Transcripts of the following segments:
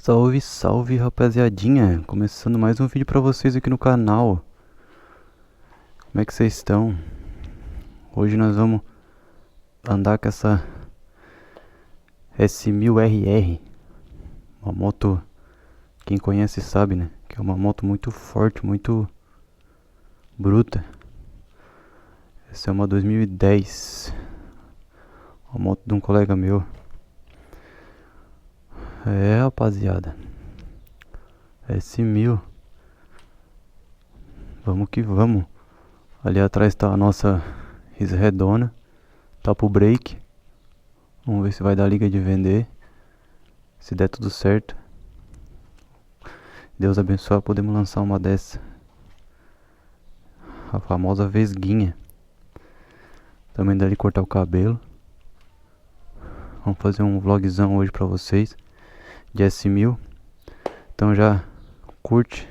Salve, salve rapaziadinha, começando mais um vídeo pra vocês aqui no canal. Como é que vocês estão? Hoje nós vamos andar com essa S1000RR, uma moto, quem conhece sabe, né? Que é uma moto muito forte, muito bruta. Essa é uma 2010, uma moto de um colega meu. É, rapaziada, S1000, vamos que vamos. Ali atrás tá a nossa redona, tá pro break. Vamos ver se vai dar liga de vender. Se der tudo certo, Deus abençoe, podemos lançar uma dessa, a famosa vesguinha. Também dali cortar o cabelo. Vamos fazer um vlogzão hoje pra vocês de S1000. Então já curte,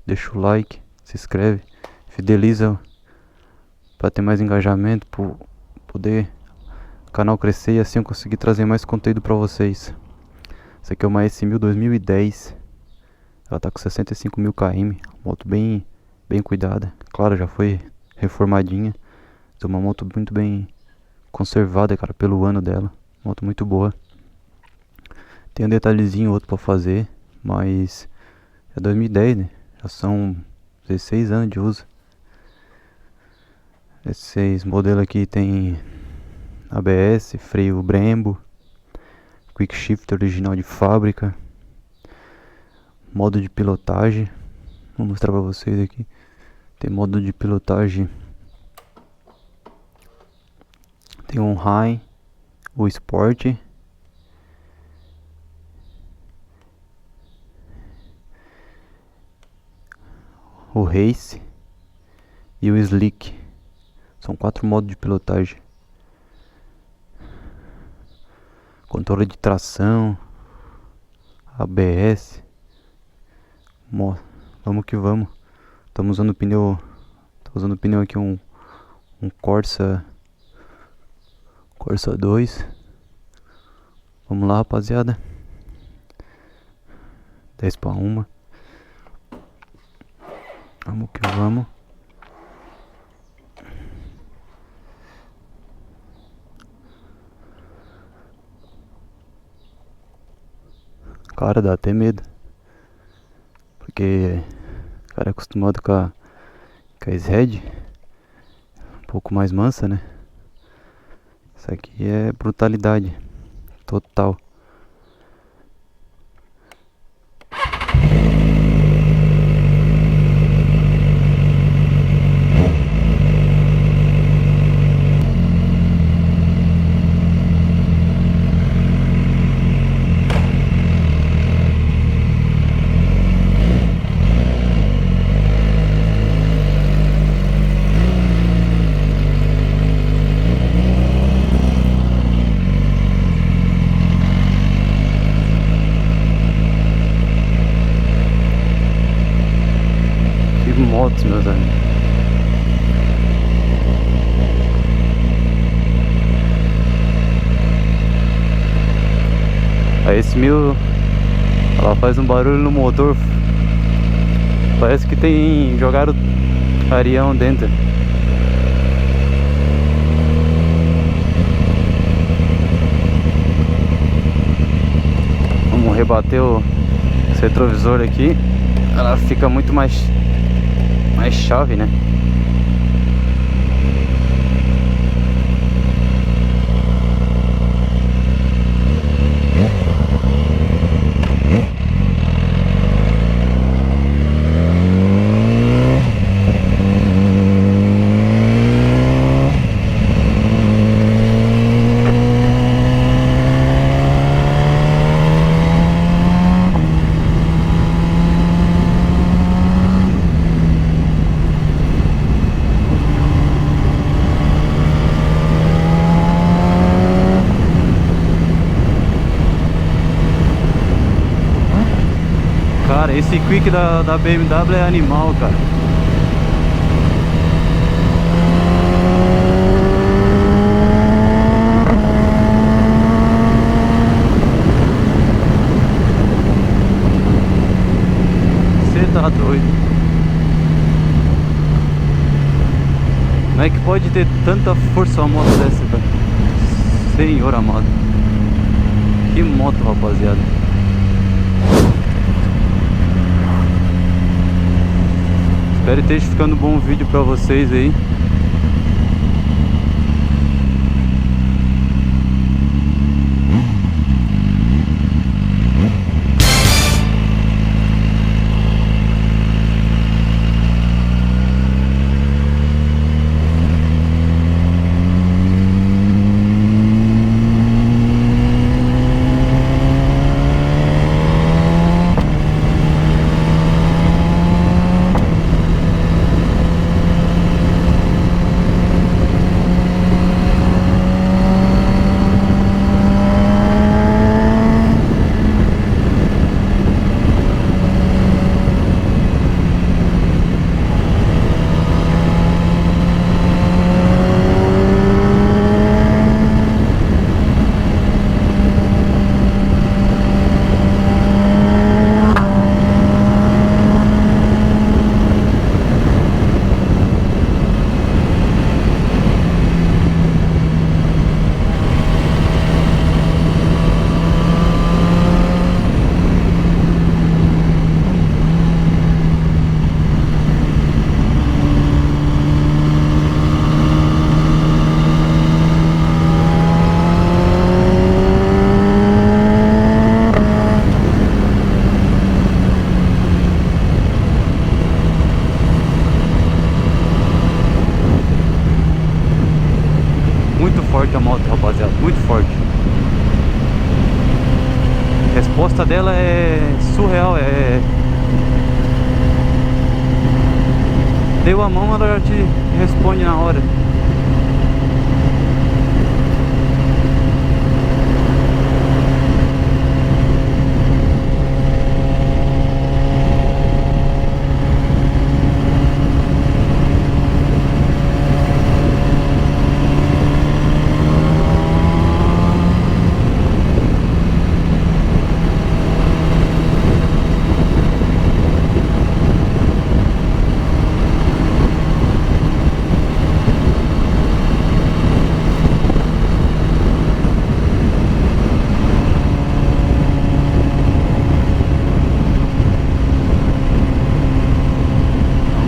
deixa o like, se inscreve, fideliza para ter mais engajamento, para poder o canal crescer e assim eu conseguir trazer mais conteúdo para vocês. Essa aqui é uma S1000 2010. Ela tá com 65.000 km, moto bem cuidada. Claro, já foi reformadinha. É uma moto muito bem conservada, cara, pelo ano dela. Moto muito boa. Tem um detalhezinho outro para fazer, mas é 2010, né? Já são 16 anos de uso. Esses modelos aqui tem ABS, freio Brembo, Quick Shift original de fábrica, modo de pilotagem. Vou mostrar pra vocês aqui. Tem modo de pilotagem, tem um High, o Sport, o Race e o Slick. São 4 modos de pilotagem. Controle de tração, ABS. Vamos que vamos. Estamos usando pneu. Tô usando pneu aqui, um Corsa 2. Vamos lá, rapaziada. 10 para 1. Vamos que vamos. Cara, dá até medo. Porque o cara é acostumado com a S-Head, um pouco mais mansa, né? Isso aqui é brutalidade total. Motos, meus amigos. A S1000, ela faz um barulho no motor. Parece que jogaram arião dentro. Vamos rebater o retrovisor aqui. Ela fica muito mais chave, né? Cara, esse Quick da BMW é animal, cara. tá doido. Como é que pode ter tanta força uma moto dessa, cara? Senhor amado. Que moto, rapaziada. Espero que esteja ficando bom o vídeo pra vocês aí. Muito forte a moto, rapaziada, muito forte. A resposta dela é surreal, deu a mão, ela já te responde na hora.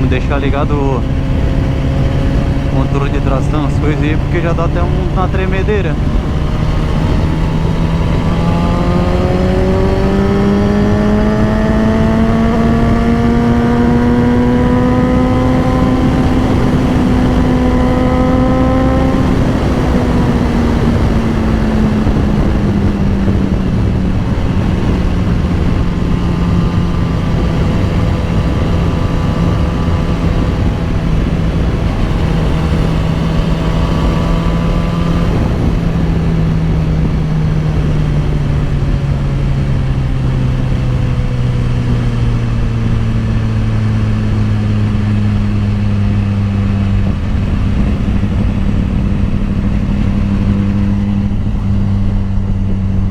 Deixar ligado o controle de tração, as coisas aí, porque já dá até uma tremedeira.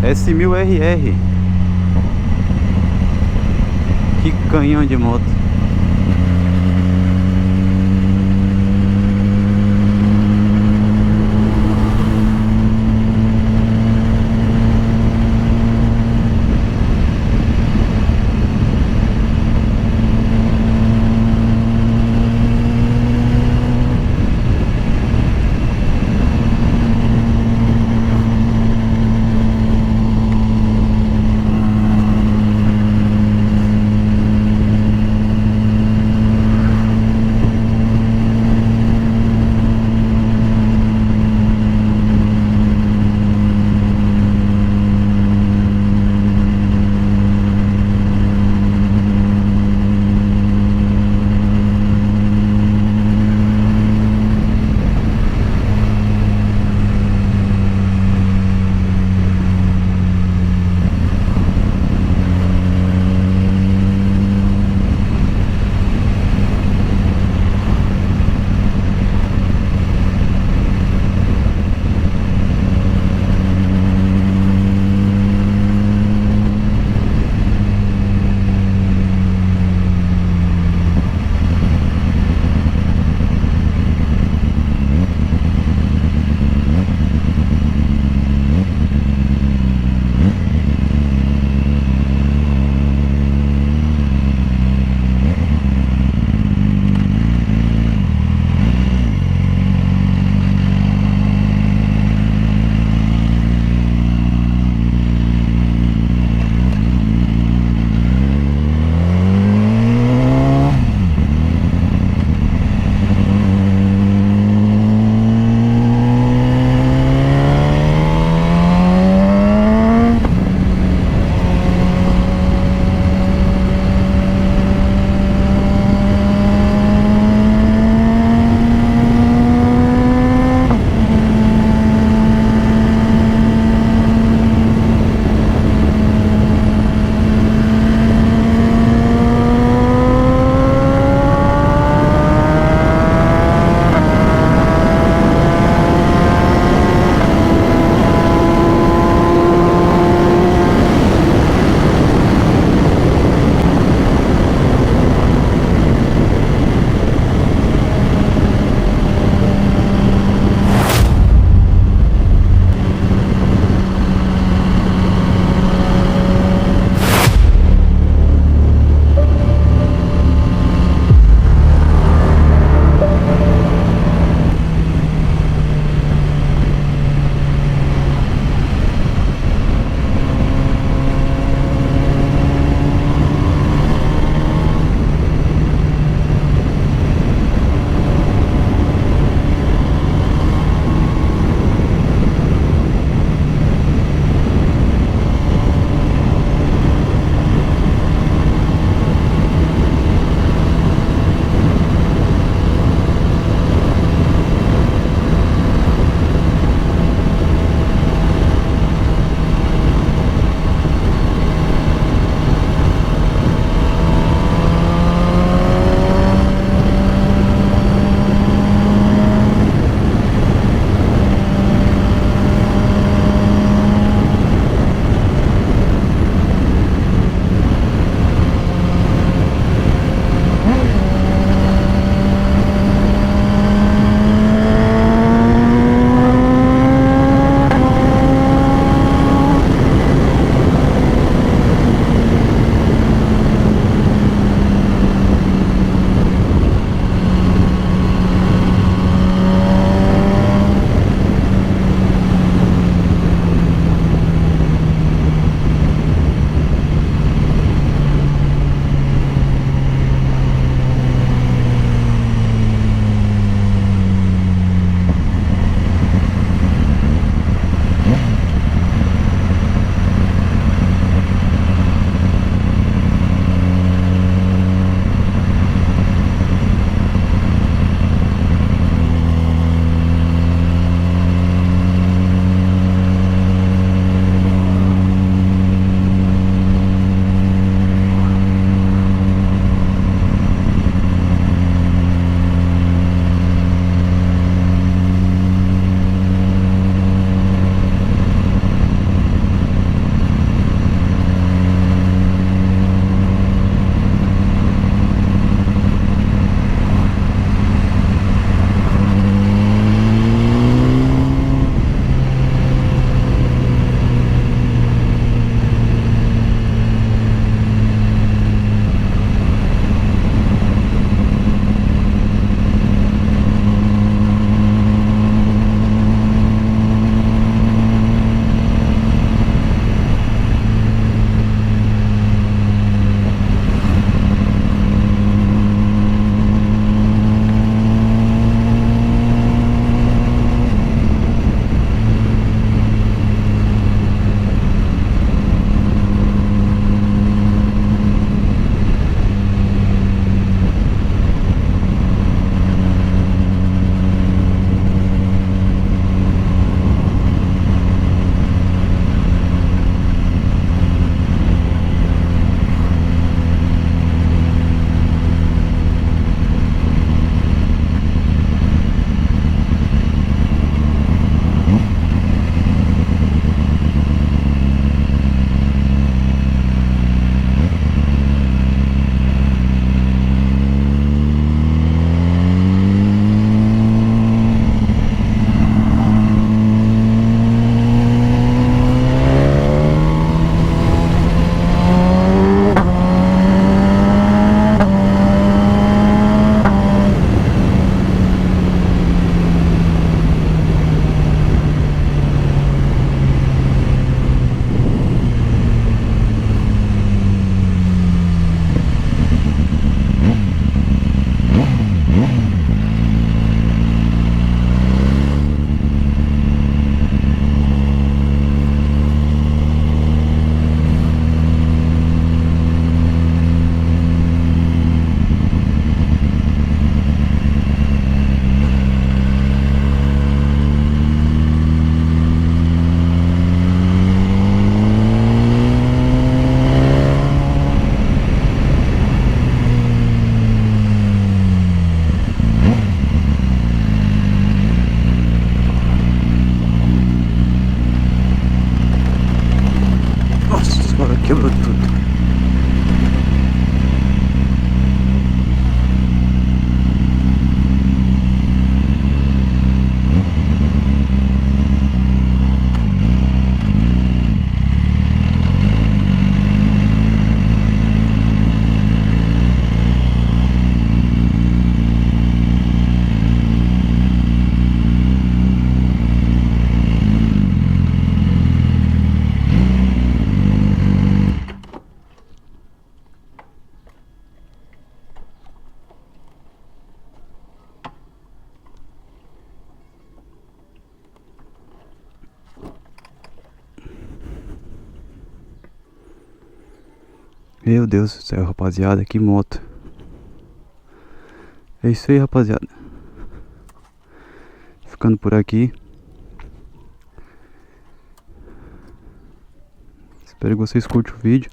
S1000RR. Que canhão de moto. Agora quebrou tudo. Meu Deus do céu, rapaziada, que moto. É isso aí, rapaziada. Ficando por aqui. Espero que vocês curtam o vídeo.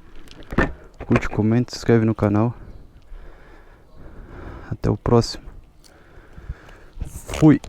Curte, comenta, se inscreve no canal. Até o próximo. Fui.